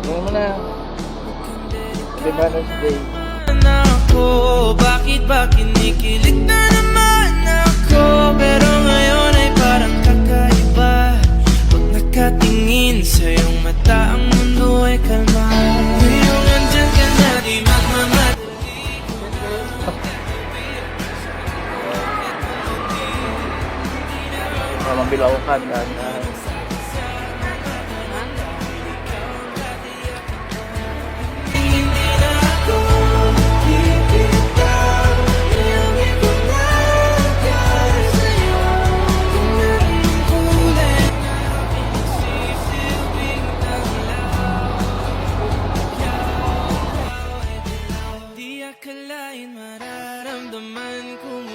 Ngayon mo na. Independence Day. Ako, bakit ba kinikilig na naman ako? Pero ngayon ay parang kakaiba. Pag nakatingin sa iyong mata, ang mundo ay kalma. Ngayong andyan ka na, di magmamadali. Mabilawakan na. Hindi na ako bibitaw. Iyong ipinagkala sa'yo. Kung anong kulay na pinagsisilbing tanglaw. Ikaw ay dilaw. Di akalain mararamdaman kong